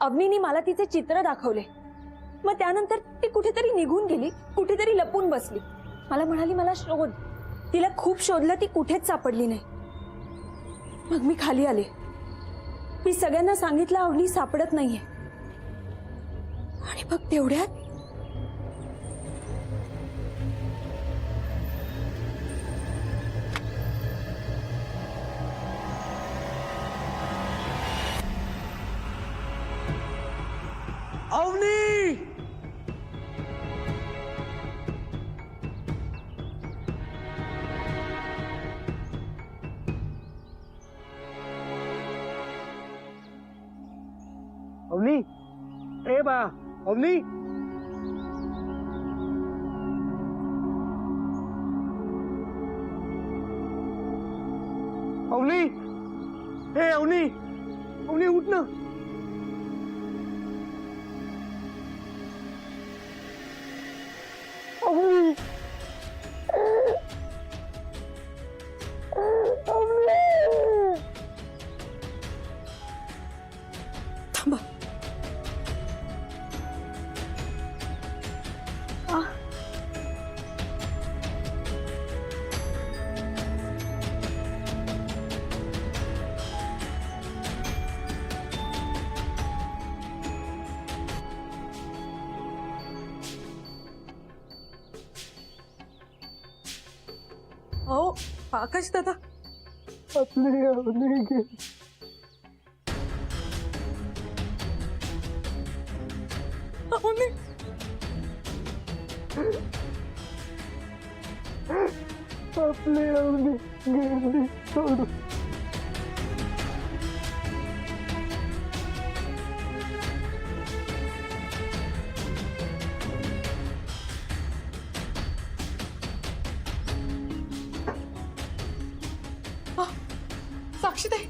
अवनीने मला तिचे चित्र दाखवले, मग त्यानंतर ती कुठेतरी निघून गेली, कुठेतरी लपून बसली. मला म्हणाली मला शोध. तिला खूप शोधलं, ती कुठेच सापडली नाही. मग मी खाली आले. मी सगळ्यांना सांगितलं अवनी सापडत नाहीये. आणि मग तेवढ्यात अवनी, अवनी, ए बा, अवनी, अवनी, ए अवनी, अवनी उठ ना. अवनी, थांबा. ओ आकाश दादा, आपली अवनी गेली. अवनी, आपली अवनी गेली सोडून. साक्षीताई,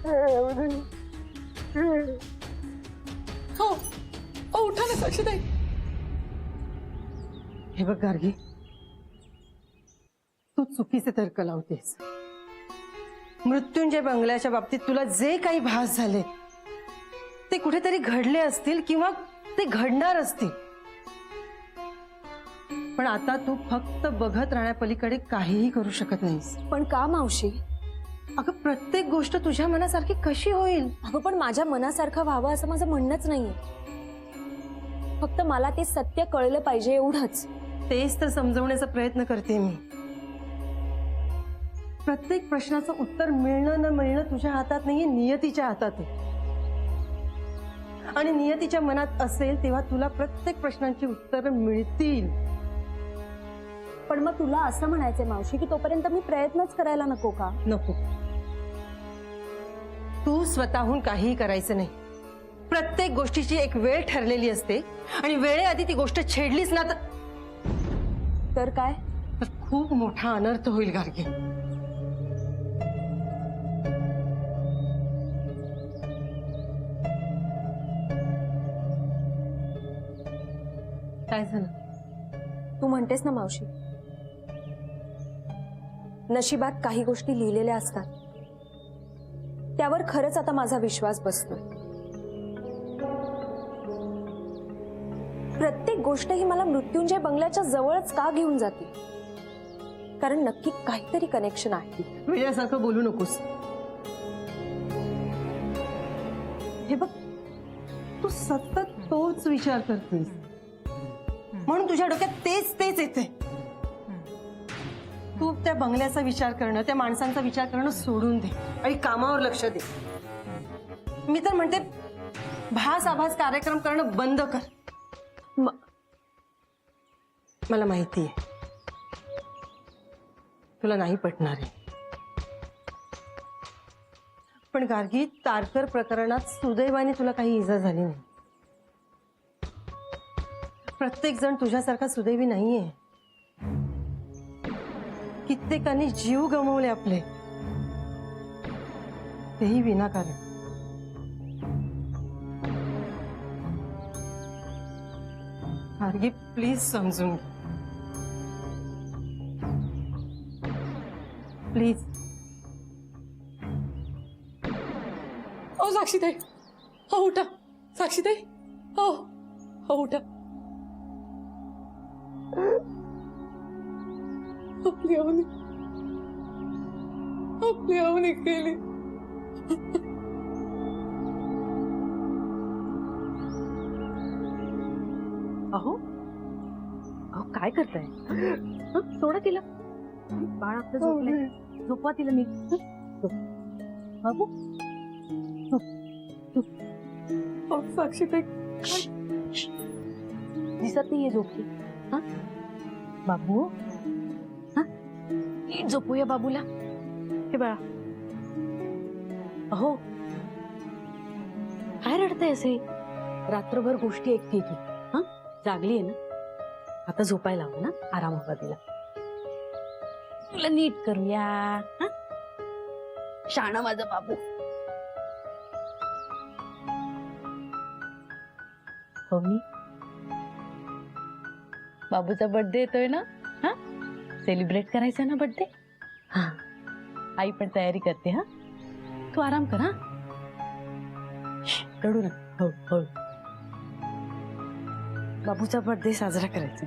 अवनी, हो हो उठा ना साक्षीताई. हे बघ गार्गी, तू चुकीचे तर्क लावतेस. मृत्युंजय बंगल्याच्या बाबतीत तुला जे काही भास झाले ते कुठेतरी घडले असतील किंवा ते घडणार असतील, पण आता तू फक्त बघत राहण्यापलीकडे काहीही करू शकत नाहीस. पण का मावशी? अगं प्रत्येक गोष्ट तुझ्या मनासारखी कशी होईल? अगं पण माझ्या मनासारखं व्हावं असं माझं म्हणणंच नाहीये. फक्त मला ते सत्य कळलं पाहिजे एवढंच. तेच तर समजवण्याचा प्रयत्न करते मी. प्रत्येक प्रश्नाचं उत्तर मिळणं न मिळणं तुझ्या हातात नाहीये, नियतीच्या हातात आहे. आणि नियतीच्या मनात असेल तेव्हा तुला प्रत्येक प्रश्नांची उत्तरं मिळतील. पण मग तुला असं म्हणायचंय मावशी की तोपर्यंत मी प्रयत्नच करायला नको का? नको, तू स्वतःहून काहीही करायचं नाही. प्रत्येक गोष्टीची एक वेळ ठरलेली असते आणि वेळेआधी ती गोष्ट छेडलीस ना तर काय? तर खूप मोठा अनर्थ होईल गार्गे. काय झालं? तू म्हणतेस ना मावशी, नशिबात काही गोष्टी लिहिलेल्या असतात, त्यावर खरंच आता माझा विश्वास बसतोय. प्रत्येक गोष्ट ही मला मृत्युंजय बंगल्याच्या जवळच का घेऊन जाते? कारण नक्की काहीतरी कनेक्शन आहे. वेड्यासारखं बोलू नकोस. हे बघ, तू सतत तोच विचार करतेस म्हणून तुझ्या डोक्यात तेच तेच येते. तू त्या बंगल्याचा विचार करणं, त्या माणसांचा विचार करणं सोडून दे आणि कामावर लक्ष दे. मी तर म्हणते भास आभास कार्यक्रम करणं बंद कर. मला माहिती आहे तुला नाही पटणार आहे, पण गार्गी, तारकर प्रकरणात सुदैवाने तुला काही इजा झाली नाही. प्रत्येक जण तुझ्यासारखा सुदैवी नाहीये. कित्येकांनी जीव गमावले आपले, तेही विनाकारण. गार्गी, प्लीज समजून घे. प्लीज. ओ साक्षीताई, हो उठा. साक्षीताई, हो हो उठा. आपली अवनी केली. अहो अहो काय करताय? सोडा तिला. बाळ आपलं झोपलंय. झोपवा तिला नीट. बाबू साक्षीताई, दिसत नाहीये झोपली. हा बाबू, हा नीट झोपूया बाबूला. हे बाळा. अहो काय रडताय असे? रात्रभर गोष्टी ऐकते ती. हा जागली आहे ना, आता झोपायला हवं ना. आराम हवा तिला. तुला नीट करूया. हा शाणा माझा बाबू. हो मी बाबूचा बर्थडे येतोय ना. हा सेलिब्रेट करायचा ना बर्थडे. हा आई पण तयारी करते. हा तू आराम कर. हा रडू ना. हो हो बाबूचा बर्थडे साजरा करायचा.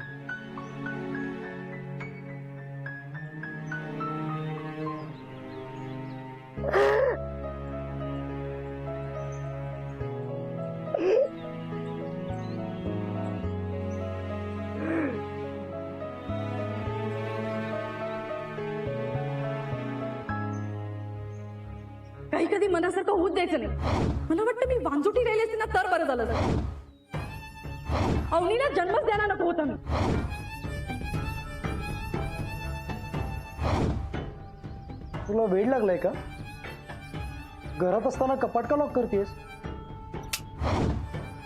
काही कधी मनासारखं होत द्यायचं नाही. मला वाटतं मी वांजुटी राहिली असते ना तर बरं झालं असतं. अवनीला जन्मच द्यायला नको होता मी. तुला वेळ लागलाय का? घरात असताना कपाट का लॉक करतेस?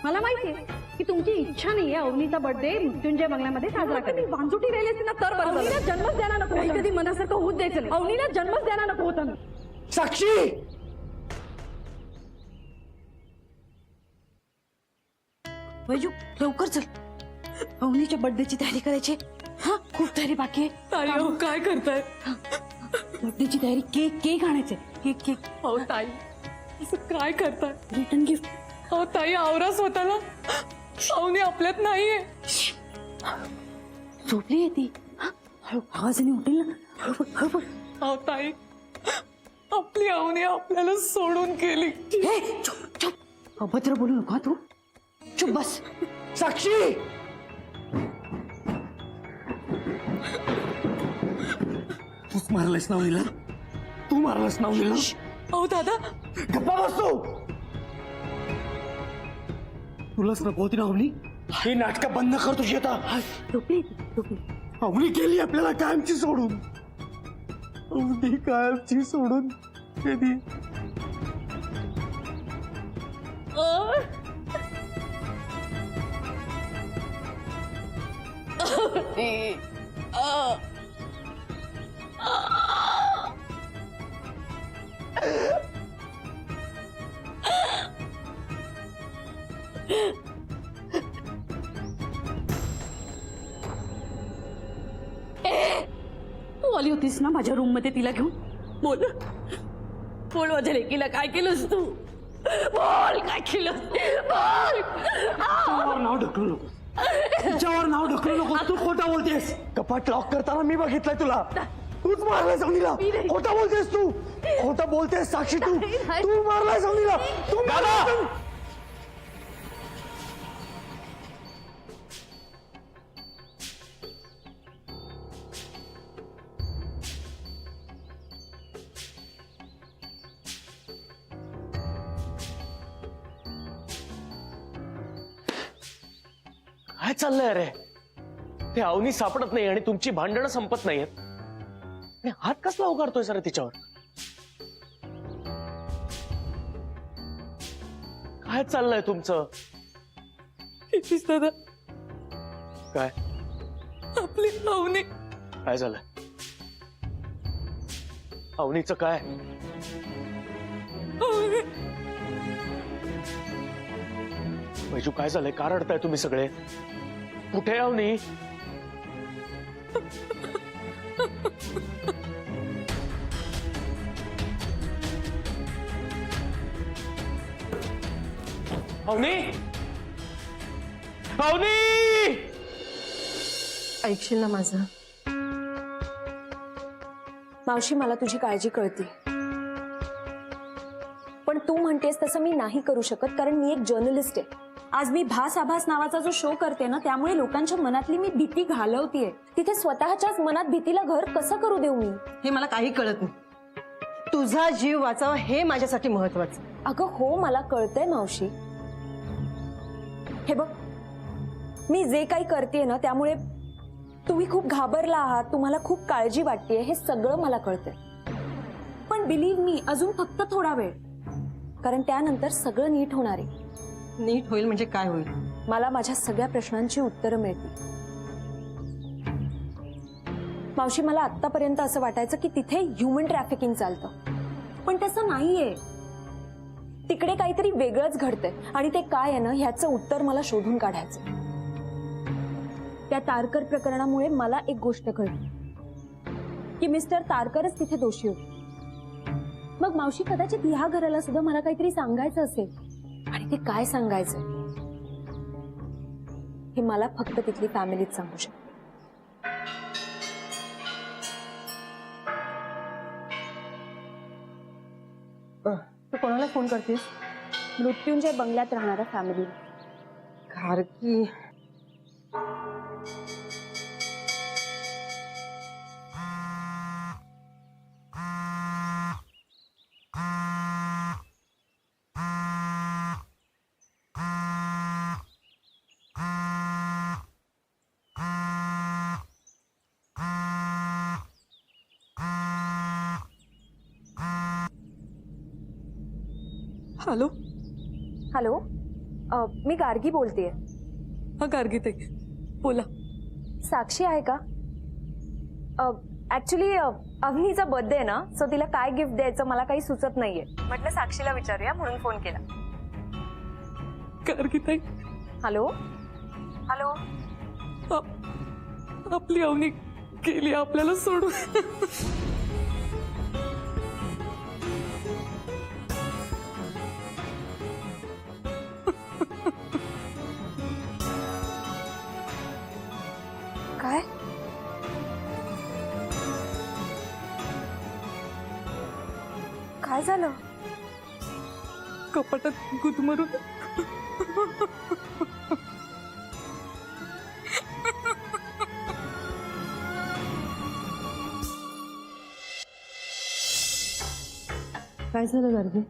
मला माहितीये की तुमची इच्छा नाहीये अवनीचा बर्थडे मृत्युंजय बंगल्यामध्ये साजरा करायला. मी वांजुटी राहिली असते ना तर बरं झालं. अवनीला जन्मच द्यायला नको. काही कधी मनासारखं होत द्यायचं नाही. अवनीला जन्मच द्यायला नको होता मी. साक्षी, वैजू लवकर चल. अवनीच्या बर्थडेची तयारी करायची. हा खूप तयारी बाकी आहे. ताई अहो काय करताय? बर्थडेची तयारी. केक केक आणायचे. केक केक अहो ताई, असं काय करताय? Return gift. अहो ताई आवरा स्वतःला. अवनी आपल्यात नाहीये. झोपली आहे ती. हा हळू आवाजाने उठेल ना. हळू हळू बोल. अहो ताई, आपली अवनी आपल्याला सोडून गेली. हे चुप चुप. अभद्र बोलू नका तू. चुप बस. साक्षी, तूच मारलास ना अवनीला. तू मारलास ना अवनीला. अहो दादा, गप्पा बसतो. तुलाच नको होती ना अवनी. ही नाटकं बंद कर तुझी आता. झोपली ती. झोपली. अवनी केली आपल्याला कायमची सोडून. अवनी कायमची सोडून गेली. तू आली होतीस ना माझ्या रूम मध्ये तिला घेऊन. बोल बोल माझ्या लेकीला काय केलंस तू. बोल काय केलंस. बोल. तिच्यावर नाव ढकलू नको. तिच्यावर नाव ढकलू नको. तू खोटा बोलतेस. कपाट लॉक करताना मी बघितलंय तुला. तूच मारलाय अवनीला. खोटा बोलतेस तू. खोटा बोलतेस साक्षी. तू मारलाय अवनीला. तू मारलाय. काय चाललंय रे? ते अवनी सापडत नाही आणि तुमची भांडणं संपत नाहीयेत. आणि हात कसला उगारतोय सर तिच्यावर? काय चाललंय तुमचं? कितीच दादा, काय आपली अवनी. काय झालंय? अवनीचं काय? अवनी वैजू काय झालंय? का रडताय तुम्ही सगळे? कुठे आहे अवनी? अवनी, अवनी, ऐकशील ना माझं? मावशी मला तुझी काळजी कळते, पण तू म्हणतेस तसं मी नाही करू शकत, कारण मी एक जर्नलिस्ट आहे. आज मी भास आभास नावाचा जो शो करते ना, त्यामुळे लोकांच्या मनातली मी भीती घालवतीये. तिथे स्वतःच्याच मनात भीतीला घर कसं करू देऊ मी? हे मला काही कळत नाही. तुझा जीव वाचावा हे माझ्यासाठी महत्वाचं. अगं हो, मला कळतंय मावशी. हे बघ, मी जे काही करते ना, त्यामुळे तुम्ही खूप घाबरला आहात, तुम्हाला खूप काळजी वाटतेय, हे सगळं मला कळतंय. पण बिलीव्ह मी, अजून फक्त थोडा वेळ, कारण त्यानंतर सगळं नीट होणार आहे. नीट होईल म्हणजे काय होईल? मला माझ्या सगळ्या प्रश्नांची उत्तरं मिळतील. मावशी, मला आतापर्यंत असं वाटायचं की तिथे ह्युमन ट्रॅफिकिंग चालतं, पण तसं नाहीये. तिकडे काहीतरी वेगळंच घडतंय, आणि ते काय आहे ना, ह्याचं उत्तर मला शोधून काढायचं. त्या तारकर प्रकरणामुळे मला एक गोष्ट कळली की मिस्टर तारकरच तिथे दोषी होते. मग मावशी, कदाचित ह्या घराला सुद्धा मला काहीतरी सांगायचं असेल, आणि ते काय सांगायचं हे मला फक्त तिथली फॅमिलीच सांगू शकते. तू कोणाला फोन करतेस? मृत्युंजय बंगल्यात राहणाऱ्या फॅमिली. खारकी. हॅलो. हॅलो, मी गार्गी बोलतेय. हा गार्गी ताई, बोला. साक्षी आहे का? ऍक्च्युली अवनीचा बर्थडे आहे ना, सो तिला काय गिफ्ट द्यायचं मला काही सुचत नाहीये. म्हटलं साक्षीला विचारूया म्हणून फोन केला. गार्गी ताई, हॅलो हॅलो. आपली अवनी गेली आपल्याला सोडून. काय? काय झालं? कपाटात गुदमरून. काय झालं गार्गी?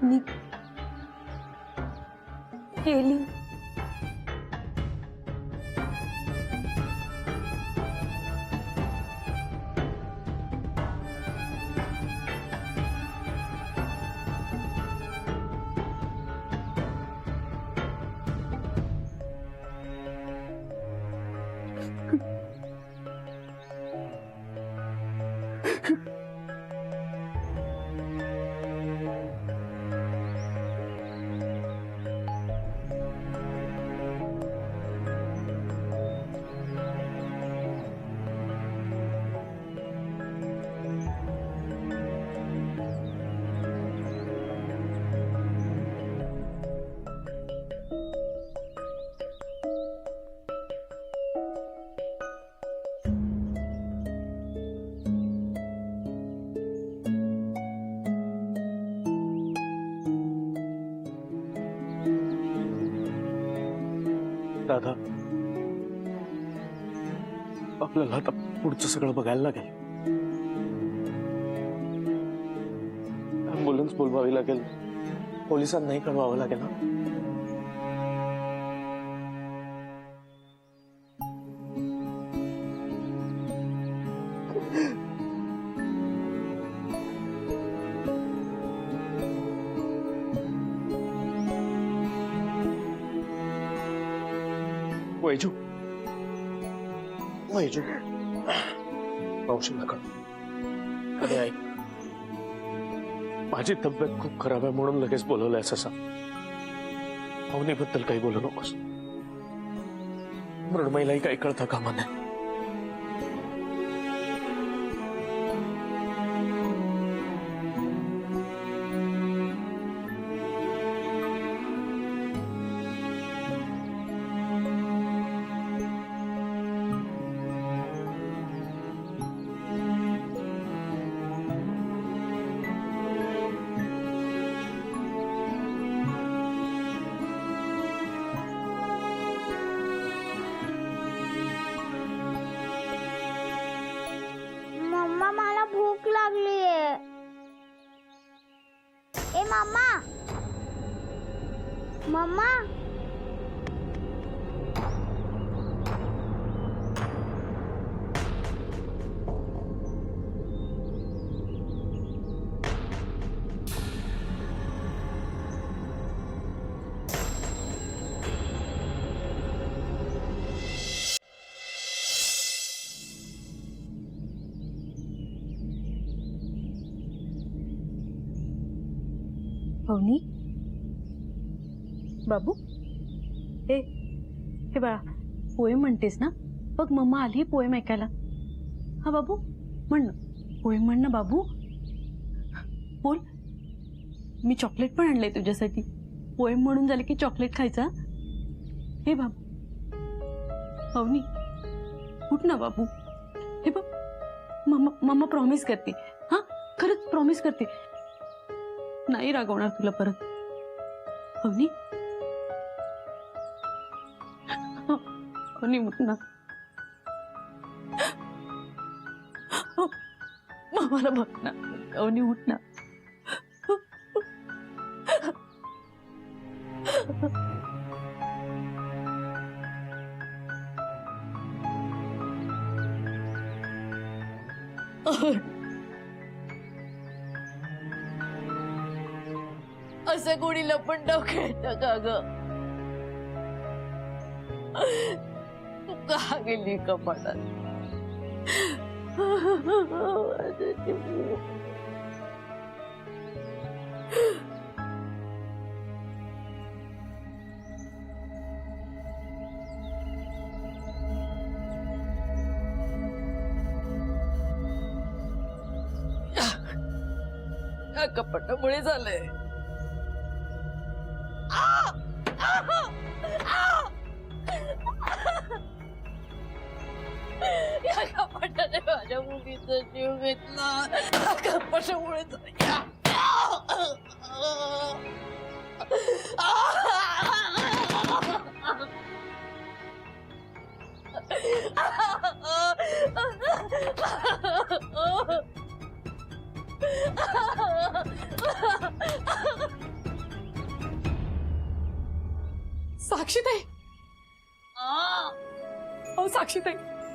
मी केली. दादा, आपल्याला आता पुढचं सगळं बघायला लागेल. ॲम्ब्युलन्स बोलवावी लागेल, पोलिसांनाही कळवावं लागेल ना. वैजू, वैजू, मावशीला कळ. अरे आई, माझी तब्येत खूप खराब आहे म्हणून लगेच बोलवलंय असं सांग. अवनीबद्दल काही बोलू नकोस. मृण्मयीलाही काही कळतं कामा नाही. मम्मा मम्मा अवनी बाबू हे हे बाळा पोएम म्हणतेस ना बघ मम्मा आली पोएम ऐकायला हा बाबू म्हण ना पोएम म्हण ना बाबू बोल मी चॉकलेट पण आणलंय तुझ्यासाठी पोएम म्हणून झालं की चॉकलेट खायचा हे बाबू अवनी उठ ना बाबू हे बघ मम्मा मम्मा प्रॉमिस करते हा खरंच प्रॉमिस करते नाही रागवणार तुला परत अवनी अवनी उठ ना मामाला बघ ना अवनी उठ ना असं कोणी लपंडाव खेळतं का ग तू का गेली कपाटात या कपाटामुळे झालंय या कपाटाने माझ्या मुलीचा जीव घेतला या कपाटामुळे साक्षीताई अहो साक्षीताई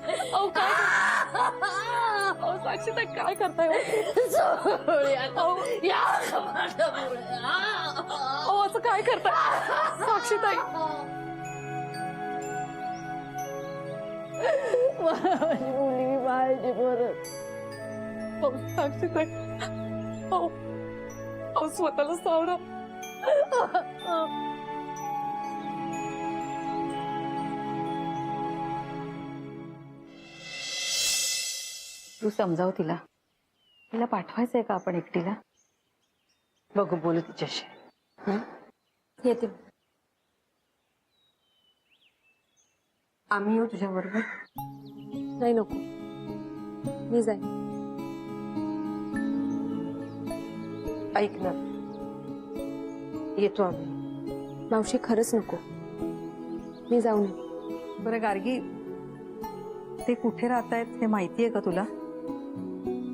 अहो काय अहो साक्षीताई काय करताय अहो असं काय करताय साक्षीताई मुलगी पाहिजे परत अहो साक्षीताई अहो स्वतःला सावरा तू समजाव तिला तिला पाठवायचंय का आपण एकटीला बघू बोलू तिच्याशी येते आम्ही येऊ तुझ्या बरोबर नाही नको मी जाईन ऐक ना येतो आम्ही मावशी खरंच नको मी जाऊ नये बरं गार्गी ते कुठे राहतायत हे माहिती आहे का तुला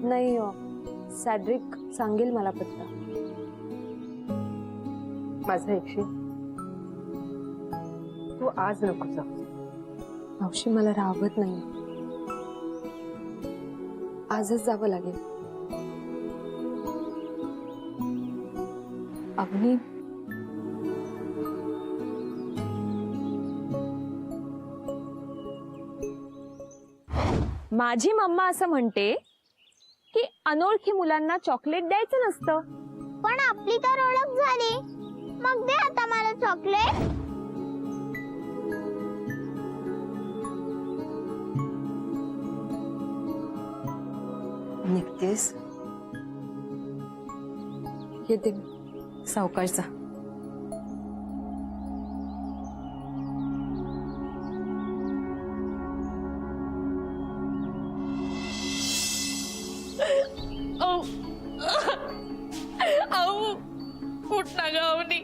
नाही सॅड्रिक सांगेल मला पत्ता माझं ऐकशील तू आज नको जा मावशी मला राहवत नाही आजच जावं लागेल अवनी माझी मम्मा असं म्हणते की अनोळखी मुलांना चॉकलेट द्यायचं नसतं पण आपली तर ओळख झाली मग दे आता मला चॉकलेट निघतेस येते सावकाश जा कुठ ना गावनी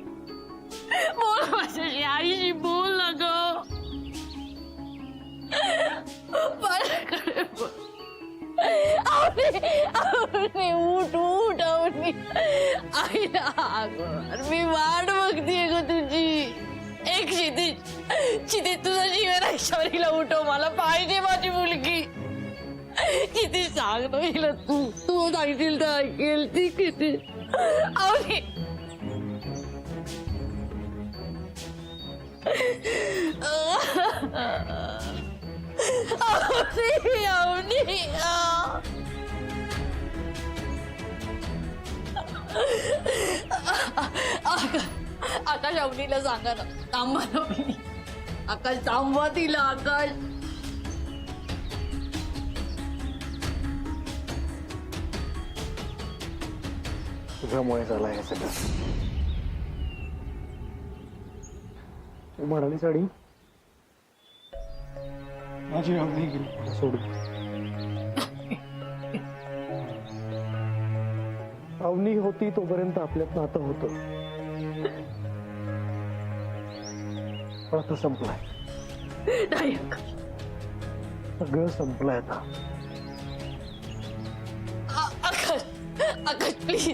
बोल माझ्याशी आईशी बोल ना ग माझ्याकडे बोल आवनी उठ उठ आवनी आईला अगं, मी वाट बघतीये ग तुझी. एक क्षितिज तुझा जीवनाक्षरीला उठव, मला पाहिजे माझी मुलगी. किती सांग ना हिला, तू सांगशील तर ऐकेल ती. किती अवनी, अवनी. आकाश अवनीला सांगा ना, थांबा ना. आकाश थांबवा तिला. आकाश तुझ्यामुळे झालं हे सगळं. तू म्हणाली साडी माझी अवनी गेली मला सोडून. अवनी होती तोपर्यंत आपल्यात नातं होतं, पण आता संपलाय. नाही. सगळं संपलंय आता. आकाश, आकाश प्लीज.